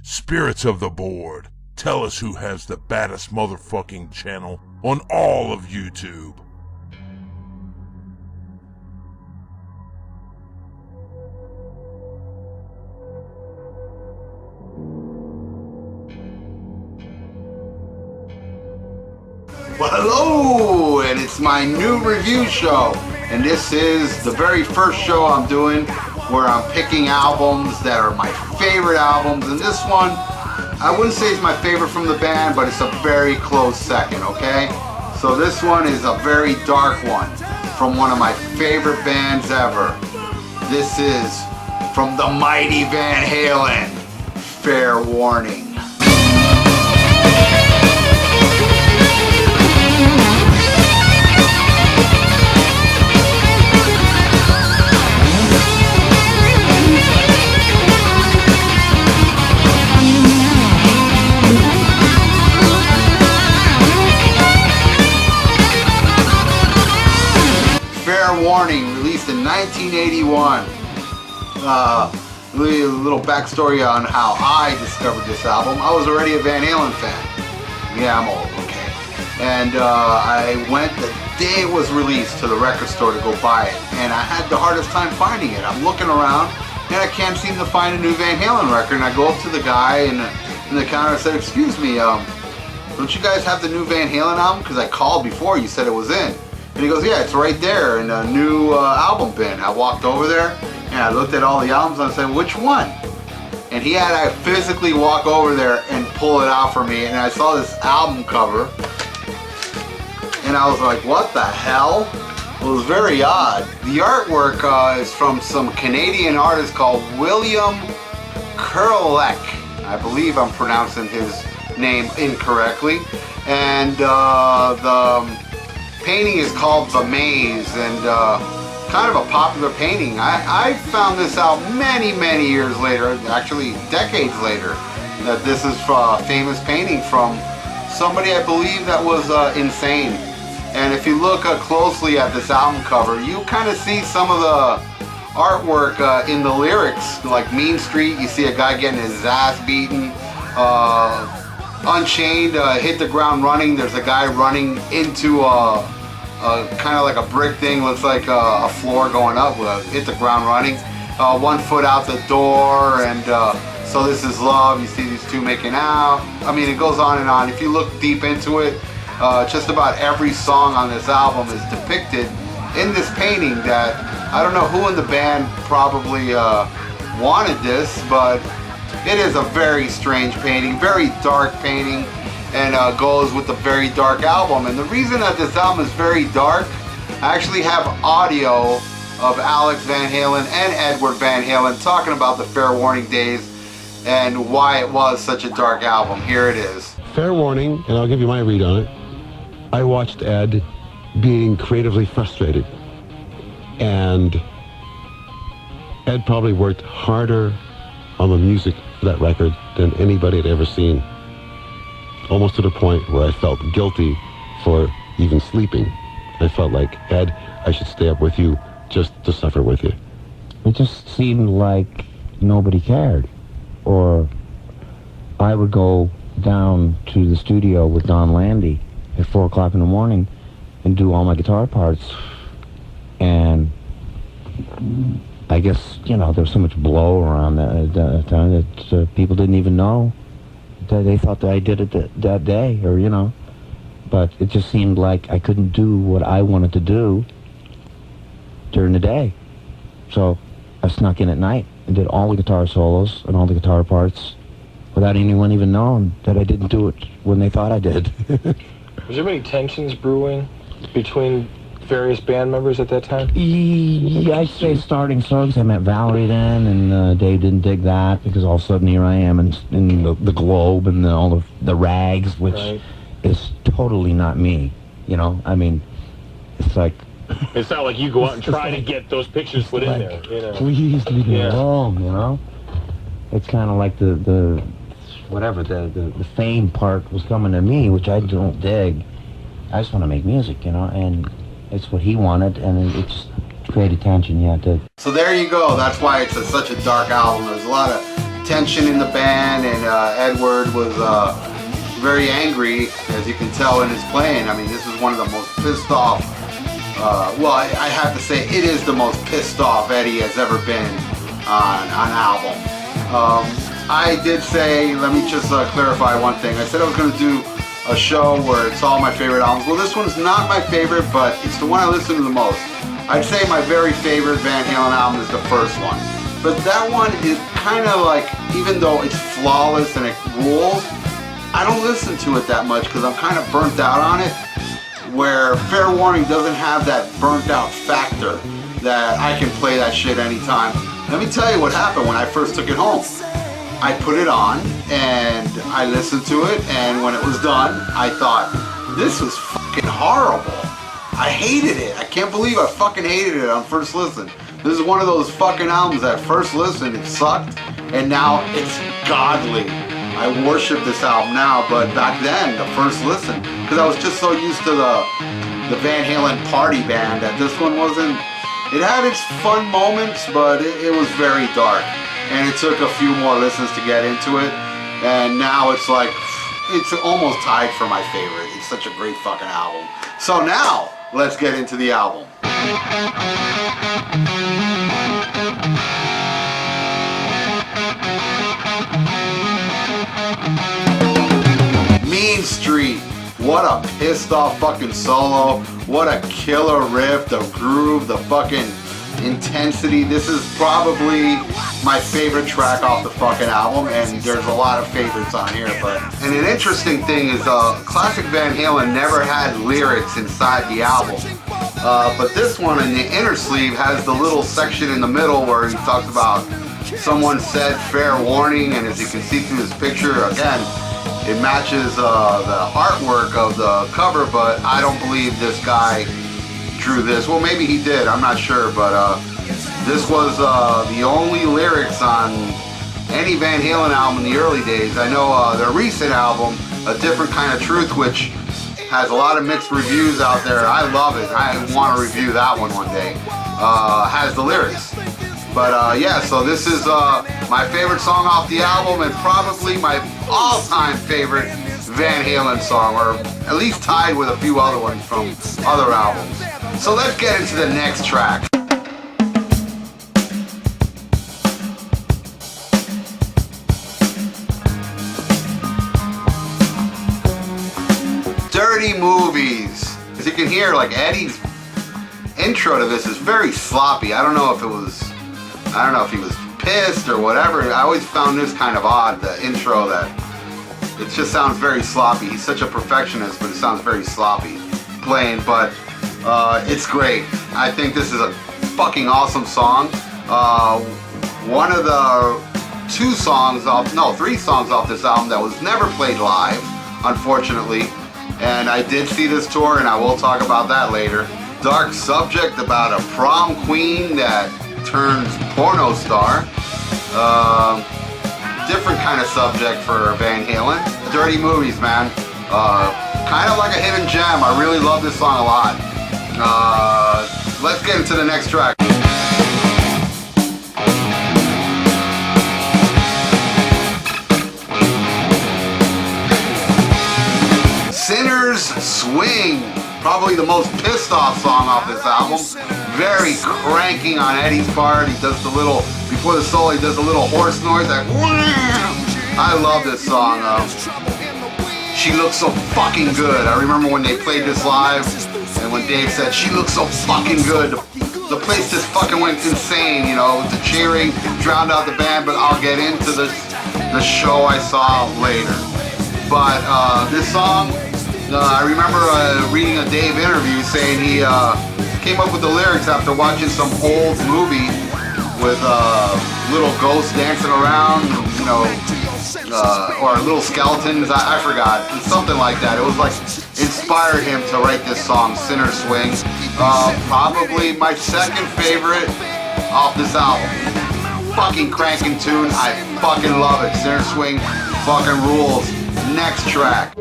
Spirits of the board, tell us who has the baddest motherfucking channel on all of YouTube. Well, hello, and it's my new review show, and this is the very first show I'm doing where I'm picking albums that are my favorite albums, and this one, I wouldn't say it's my favorite from the band, but it's a very close second, okay? So this one is a very dark one from one of my favorite bands ever. This is from the mighty Van Halen, Fair Warning. Fair Warning, released in 1981. A little backstory on how I discovered this album. I was already a Van Halen fan. Yeah, I'm old, okay. And I went the day it was released to the record store to go buy it. And I had the hardest time finding it. I'm looking around and I can't seem to find a new Van Halen record. And I go up to the guy in the counter and said, "Excuse me, don't you guys have the new Van Halen album? Because I called before, you said it was in." And he goes, "Yeah, it's right there in a new album bin." I walked over there and I looked at all the albums and I said, "Which one?" And he had to physically walk over there and pull it out for me. And I saw this album cover and I was like, what the hell? It was very odd. The artwork is from some Canadian artist called William Kurlek. I believe I'm pronouncing his name incorrectly. And the painting is called The Maze, and kind of a popular painting. I found this out many years later, actually decades later, that this is a famous painting from somebody I believe that was insane. And if you look closely at this album cover, you kind of see some of the artwork in the lyrics, like Mean Street. You see a guy getting his ass beaten. Unchained, Hit the Ground Running. There's a guy running into kind of like a brick thing, looks like a floor going up. Hit the Ground Running. 1 foot out the door, and So This Is Love. You see these two making out. I mean, it goes on and on. If you look deep into it, just about every song on this album is depicted in this painting that I don't know who in the band probably wanted this, but it is a very strange painting, very dark painting, and goes with the very dark album. And the reason that this album is very dark, I actually have audio of Alex Van Halen and Edward Van Halen talking about the Fair Warning days and why it was such a dark album. Here it is. Fair Warning, and I'll give you my read on it. I watched Ed being creatively frustrated, and Ed probably worked harder on the music for that record than anybody had ever seen. Almost to the point where I felt guilty for even sleeping. I felt like, Ed, I should stay up with you just to suffer with you. It just seemed like nobody cared. Or I would go down to the studio with Don Landy at 4 o'clock in the morning and do all my guitar parts. And I guess, you know, there was so much blow around that time that people didn't even know. They thought that I did it that day, or, you know. But it just seemed like I couldn't do what I wanted to do during the day. So I snuck in at night and did all the guitar solos and all the guitar parts without anyone even knowing that I didn't do it when they thought I did. Was there any tensions brewing between various band members at that time? Yeah, I'd say starting songs. I met Valerie then, and Dave didn't dig that because all of a sudden here I am in the Globe and all the rags, which right. is totally not me. You know, I mean, it's like... It's not like you go out and try to get those pictures put in there. You know? Please leave me alone, you know? It's kind of like the fame part was coming to me, which I don't dig. I just want to make music, you know, and it's what he wanted, and it just created tension, yeah, it did. So there you go. That's why it's such a dark album. There's a lot of tension in the band, and Edward was very angry, as you can tell in his playing. I mean, this is one of the most pissed off, well, I have to say, it is the most pissed off Eddie has ever been on an album. I did say, let me just clarify one thing. I said I was going to do a show where it's all my favorite albums. Well, this one's not my favorite, but it's the one I listen to the most. I'd say my very favorite Van Halen album is the first one. But that one is kind of like, even though it's flawless and it rules, I don't listen to it that much because I'm kind of burnt out on it. Where Fair Warning doesn't have that burnt out factor that I can play that shit anytime. Let me tell you what happened when I first took it home. I put it on and I listened to it, and when it was done, I thought, this was fucking horrible. I hated it. I can't believe I fucking hated it on first listen. This is one of those fucking albums that first listen, it sucked, and now it's godly. I worship this album now, but back then, the first listen, because I was just so used to the Van Halen party band that this one wasn't. It had its fun moments, but it was very dark. And it took a few more listens to get into it. And now it's like, it's almost tied for my favorite. It's such a great fucking album. So now, let's get into the album. Mean Street. What a pissed off fucking solo. What a killer riff, the groove, the fucking intensity. This is probably my favorite track off the fucking album, and there's a lot of favorites on here. And an interesting thing is classic Van Halen never had lyrics inside the album. But this one in the inner sleeve has the little section in the middle where he talks about someone said fair warning, and as you can see through this picture, again, it matches the artwork of the cover, but I don't believe this guy drew this. Well, maybe he did, I'm not sure, but this was the only lyrics on any Van Halen album in the early days. I know their recent album, A Different Kind of Truth, which has a lot of mixed reviews out there. I love it. I want to review that one day. Has the lyrics. But yeah, so this is my favorite song off the album, and probably my all-time favorite Van Halen song, or at least tied with a few other ones from other albums. So let's get into the next track. Dirty Movies. As you can hear, like, Eddie's intro to this is very sloppy. I don't know if he was pissed or whatever. I always found this kind of odd, the intro, that it just sounds very sloppy. He's such a perfectionist, but it sounds very sloppy playing, but it's great. I think this is a fucking awesome song. One of the three songs off this album that was never played live, unfortunately, and I did see this tour, and I will talk about that later. Dark Subject, about a prom queen that turns porno star. Different kind of subject for Van Halen. Dirty Movies, man. Kind of like a hidden gem. I really love this song a lot. Let's get into the next track. Sinner's Swing. Probably the most pissed off song off this album. Very cranking on Eddie's part. He does the little, before the solo, he does the little horse noise. Like, I love this song. She looks so fucking good. I remember when they played this live, and when Dave said, she looks so fucking good, the place just fucking went insane, you know, the cheering drowned out the band, but I'll get into the show I saw later. But this song, I remember reading a Dave interview saying he came up with the lyrics after watching some old movie with little ghosts dancing around, you know, or little skeletons, I forgot, something like that. It was like, inspired him to write this song, Sinner's Swing. Probably my second favorite off this album. Fucking cranking tune, I fucking love it. Sinner's Swing fucking rules. Next track.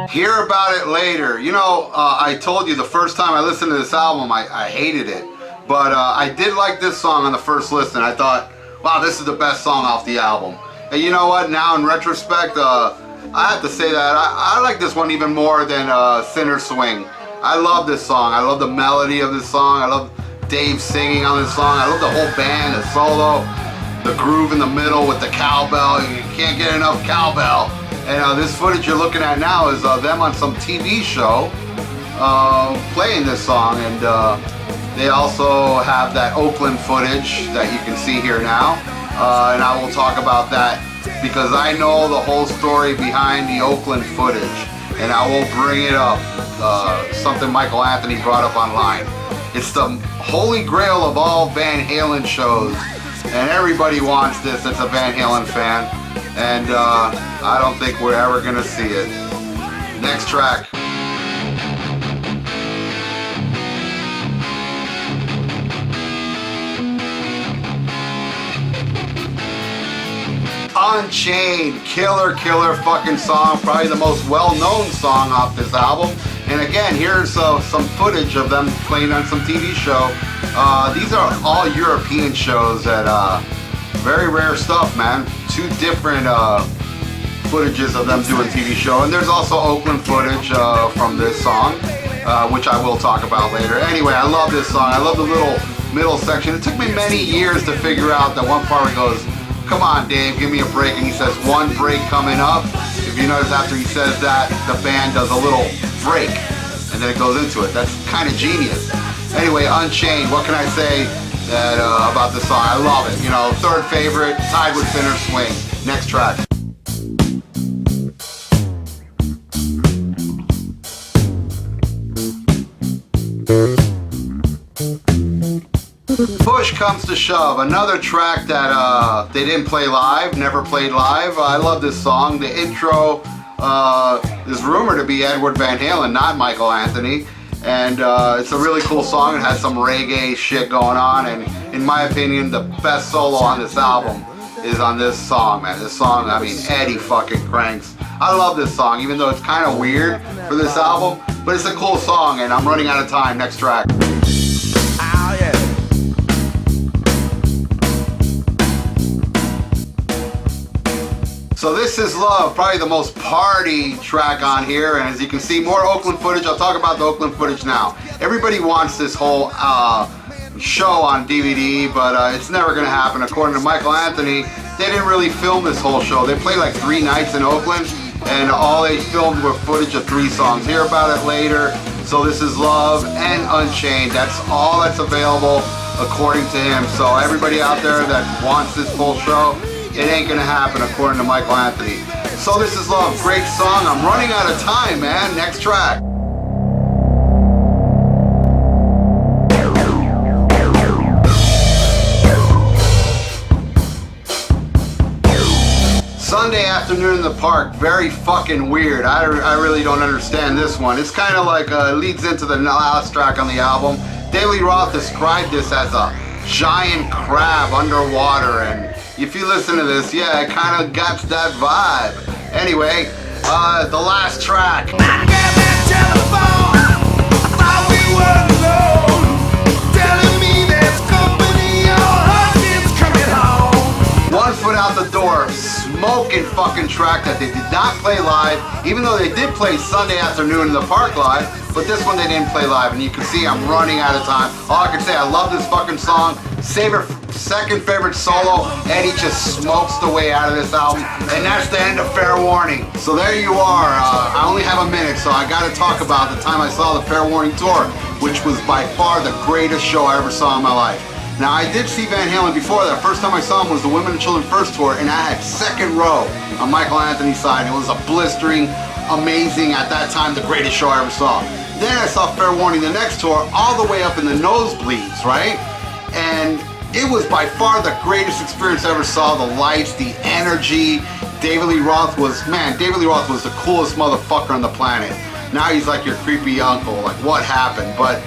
Hear About It Later. You know, I told you the first time I listened to this album, I hated it. But I did like this song on the first listen. I thought, wow, this is the best song off the album. And you know what? Now in retrospect, I have to say that I like this one even more than Sinner Swing. I love this song. I love the melody of this song. I love Dave singing on this song. I love the whole band, the solo, the groove in the middle with the cowbell. You can't get enough cowbell. And this footage you're looking at now is them on some TV show playing this song. And they also have that Oakland footage that you can see here now. And I will talk about that because I know the whole story behind the Oakland footage. And I will bring it up, something Michael Anthony brought up online. It's the holy grail of all Van Halen shows. And everybody wants this that's a Van Halen fan. And I don't think we're ever gonna see it. Next track. Unchained, killer fucking song, probably the most well-known song off this album. And again, here's some footage of them playing on some TV show. These are all European shows that very rare stuff, man. 2 different footages of them doing TV show, and there's also Oakland footage from this song, which I will talk about later. Anyway, I love this song. I love the little middle section. It took me many years to figure out that one part where he goes, "Come on, Dave, give me a break," and he says, "One break coming up." If you notice, after he says that, the band does a little break, and then it goes into it. That's kind of genius. Anyway, Unchained, what can I say about this song? I love it. You know, 3rd favorite, tied with Sinner Swing. Next track. Push Comes to Shove, another track that they didn't play live, never played live. I love this song. The intro is rumored to be Edward Van Halen, not Michael Anthony. And it's a really cool song. It has some reggae shit going on. And in my opinion, the best solo on this album is on this song, man. This song, I mean, Eddie fucking cranks. I love this song, even though it's kind of weird for this album. But it's a cool song, and I'm running out of time. Next track. Oh, yeah. So This Is Love, probably the most party track on here, and as you can see, more Oakland footage. I'll talk about the Oakland footage now. Everybody wants this whole show on DVD, but it's never gonna happen. According to Michael Anthony, they didn't really film this whole show. They played like 3 nights in Oakland, and all they filmed were footage of 3 songs. Hear About It Later, So This Is Love, and Unchained. That's all that's available according to him. So everybody out there that wants this full show, it ain't gonna happen according to Michael Anthony. So This Is Love, great song. I'm running out of time, man. Next track. Sunday Afternoon in the Park, very fucking weird. I really don't understand this one. It's kind of like, leads into the last track on the album. David Lee Roth described this as a giant crab underwater, and if you listen to this, yeah, it kind of got that vibe. Anyway, the last track. I got that telephone, thought we were alone, telling me there's company, your husband's coming home. 1 foot out the door, smoking fucking track that they did not play live, even though they did play Sunday Afternoon in the Park live, but this one they didn't play live, and you can see I'm running out of time. All I can say, I love this fucking song. Second favorite solo, Eddie just smokes the way out of this album, and that's the end of Fair Warning. So there you are. I only have a minute, so I gotta talk about the time I saw the Fair Warning tour, which was by far the greatest show I ever saw in my life. Now, I did see Van Halen before that. First time I saw him was the Women and Children First tour, and I had second row on Michael Anthony's side. It was a blistering, amazing, at that time, the greatest show I ever saw. Then I saw Fair Warning the next tour, all the way up in the nosebleeds, right? And it was by far the greatest experience I ever saw. The lights, the energy. David Lee Roth was the coolest motherfucker on the planet. Now he's like your creepy uncle, like what happened? But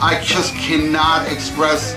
I just cannot express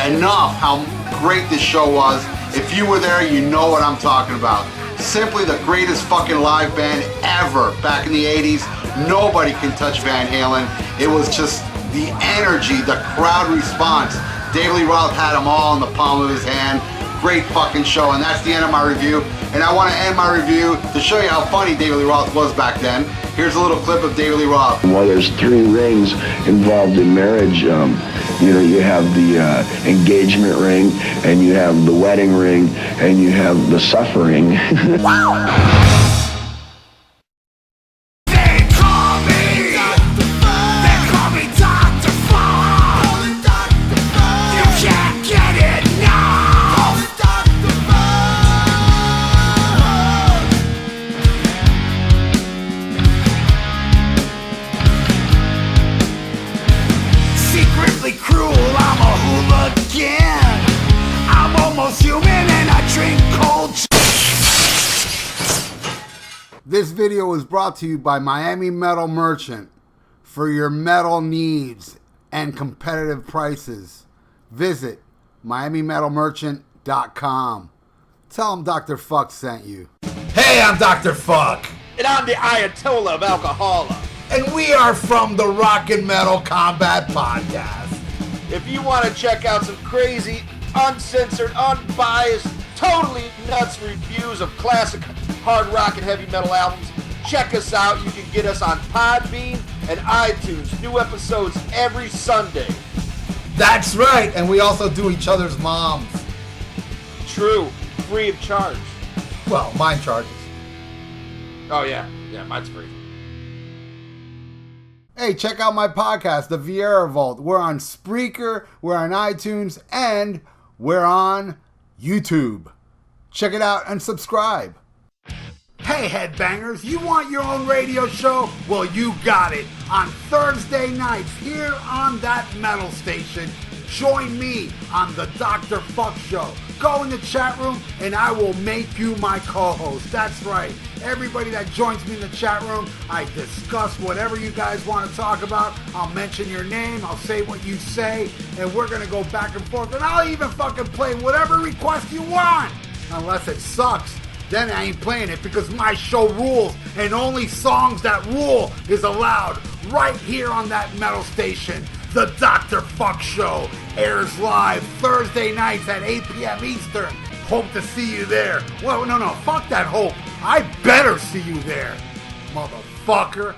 enough how great this show was. If you were there, you know what I'm talking about. Simply the greatest fucking live band ever back in the 80s. Nobody can touch Van Halen. It was just the energy, the crowd response. David Lee Roth had them all in the palm of his hand. Great fucking show, and that's the end of my review. And I want to end my review to show you how funny David Lee Roth was back then. Here's a little clip of David Lee Roth. Well, there's 3 rings involved in marriage. You have the engagement ring, and you have the wedding ring, and you have the suffering. This video was brought to you by Miami Metal Merchant. For your metal needs and competitive prices, visit MiamiMetalMerchant.com. Tell them Dr. Fuck sent you. Hey, I'm Dr. Fuck. And I'm the Ayatollah of Alcohola. And we are from the Rock and Metal Combat Podcast. If you want to check out some crazy, uncensored, unbiased, totally nuts reviews of classic hard rock and heavy metal albums, check us out. You can get us on Podbean and iTunes. New episodes every Sunday. That's right, and we also do each other's moms. True, free of charge. Well, mine charges. Oh yeah, mine's free. Hey, check out my podcast, The Viera Vault. We're on Spreaker, we're on iTunes, and we're on YouTube. Check it out and subscribe. Hey, headbangers, you want your own radio show? Well, you got it. On Thursday nights here on that metal station, join me on the Dr. Fuck Show. Go in the chat room and I will make you my co-host. That's right. Everybody that joins me in the chat room, I discuss whatever you guys want to talk about. I'll mention your name, I'll say what you say, and we're going to go back and forth. And I'll even fucking play whatever request you want. Unless it sucks. Then I ain't playing it because my show rules, and only songs that rule is allowed right here on that metal station. The Dr. Fuck Show airs live Thursday nights at 8 p.m. Eastern. Hope to see you there. Well, no, fuck that hope. I better see you there, motherfucker.